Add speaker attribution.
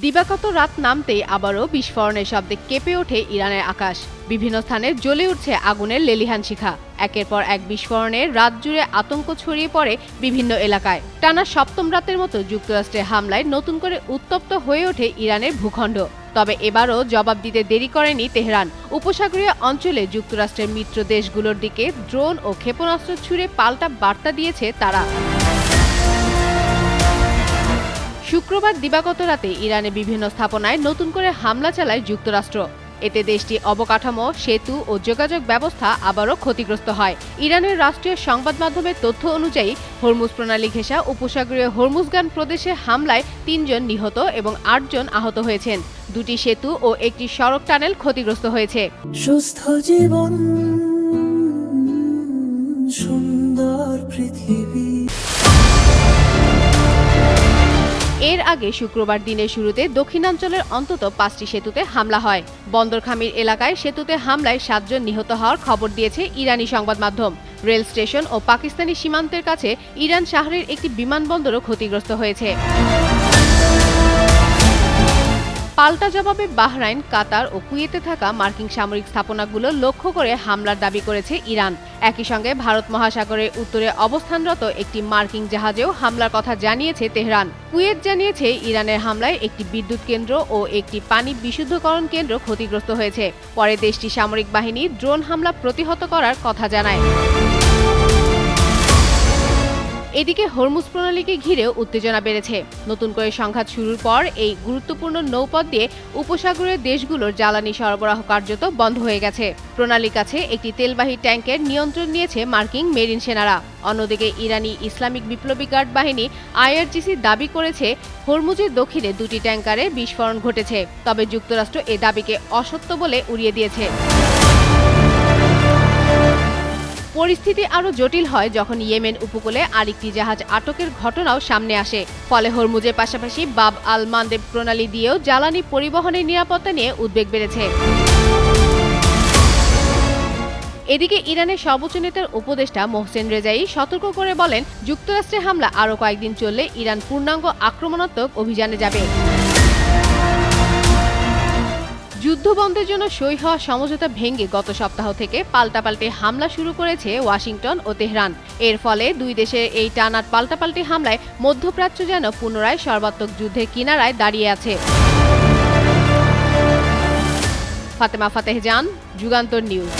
Speaker 1: দিবাগত রাত নামতেই আবারও বিস্ফোরণের শব্দে কেঁপে ওঠে ইরানের আকাশ। বিভিন্ন স্থানে জ্বলে উঠছে আগুনের লেলিহান শিখা। একের পর এক বিস্ফোরণে রাত জুড়ে আতঙ্ক ছড়িয়ে পড়ে বিভিন্ন এলাকায়। টানা সপ্তম রাতের মতো যুক্তরাষ্ট্রের হামলায় নতুন করে উত্তপ্ত হয়ে ওঠে ইরানের ভূখণ্ড। তবে এবারও জবাব দিতে দেরি করেনি তেহরান। উপসাগরীয় অঞ্চলে যুক্তরাষ্ট্রের মিত্র দেশগুলোর দিকে ড্রোন ও ক্ষেপণাস্ত্র ছুড়ে পাল্টা বার্তা দিয়েছে তারা। শুক্রবার দিবাগত রাতে ইরানের বিভিন্ন স্থাপনায় নতুন করে হামলা চালায় যুক্তরাষ্ট্র। এতে দেশটির অবকাঠামো, সেতু ও যোগাযোগ ব্যবস্থা আবারও ক্ষতিগ্রস্ত হয়। ইরানের রাষ্ট্রীয় সংবাদ মাধ্যমের তথ্য অনুযায়ী হরমুজ প্রণালী ঘেঁষা উপসাগরীয় হরমুজগান প্রদেশে হামলায় ৩ জন নিহত এবং ৮ জন আহত হয়েছেন। 2টি সেতু ও একটি সড়ক টানেল ক্ষতিগ্রস্ত হয়েছে।
Speaker 2: সুস্থ জীবন, সুন্দর পৃথিবী।
Speaker 1: এর আগে শুক্রবার দিনের শুরুতে দক্ষিণাঞ্চলের অন্তত 5টি সেতুতে হামলা হয়। বন্দরখামির এলাকায় সেতুতে হামলায় 7 জন নিহত হওয়ার খবর দিয়েছে ইরানি সংবাদ মাধ্যম। রেল স্টেশন ও পাকিস্তানি সীমান্তের কাছে ইরান শহরের একটি বিমানবন্দরও ক্ষতিগ্রস্ত হয়েছে। পাল্টা জবাবে বাহরাইন, কাতার ও কুয়েতে থাকা মার্কিন সামরিক স্থাপনাগুলো লক্ষ্য করে হামলার দাবি করেছে ইরান। একই সঙ্গে ভারত মহাসাগরের উত্তরে অবস্থানরত একটি মার্কিন জাহাজেও হামলার কথা জানিয়েছে তেহরান। কুয়েত জানিয়েছে ইরানের হামলায় একটি বিদ্যুৎ কেন্দ্র ও একটি পানি বিশুদ্ধকরণ কেন্দ্র ক্ষতিগ্রস্ত হয়েছে। পরে দেশটির সামরিক বাহিনী ড্রোন হামলা প্রতিহত করার কথা জানায়। এদিকে হরমুজ প্রণালীকে ঘিরেও উত্তেজনা বেড়েছে। নতুন করে সংঘাত শুরুর পর এই গুরুত্বপূর্ণ নৌপথ দিয়ে উপসাগরের দেশগুলোর জ্বালানি সরবরাহ কার্যত বন্ধ হয়ে গেছে। প্রণালীর কাছে একটি তেলবাহী ট্যাঙ্কের নিয়ন্ত্রণ নিয়েছে মার্কিন মেরিন সেনারা। অন্যদিকে ইরানি ইসলামিক বিপ্লবী গার্ড বাহিনী IRGC দাবি করেছে হরমুজের দক্ষিণে 2টি ট্যাঙ্কারে বিস্ফোরণ ঘটেছে। তবে যুক্তরাষ্ট্র এ দাবিকে অসত্য বলে উড়িয়ে দিয়েছে। পরিস্থিতি আরও জটিল হয় যখন ইয়েমেন উপকূলে আরেকটি জাহাজ আটকের ঘটনাও সামনে আসে। ফলে হরমুজের পাশাপাশি বাব আল মান্দেব প্রণালী দিয়েও জ্বালানি পরিবহনের নিরাপত্তা নিয়ে উদ্বেগ বেড়েছে। এদিকে ইরানের সর্বোচ্চ নেতার উপদেষ্টা মোহসেন রেজাই সতর্ক করে বলেন, যুক্তরাষ্ট্রের হামলা আরও কয়েকদিন চললে ইরান পূর্ণাঙ্গ আক্রমণাত্মক অভিযানে যাবে। যুদ্ধবন্ধের জন্য সই হওয়া সমঝোতা ভেঙে গত সপ্তাহ থেকে পাল্টাপাল্টি হামলা শুরু করেছে ওয়াশিংটন ও তেহরান। এর ফলে দুই দেশের এই টানা পাল্টাপাল্টি হামলায় মধ্যপ্রাচ্য যেন পুনরায় সর্বাত্মক যুদ্ধের কিনারায় দাঁড়িয়ে আছে। ফাতেমা ফাতেহ জান, যুগান্তর নিউজ।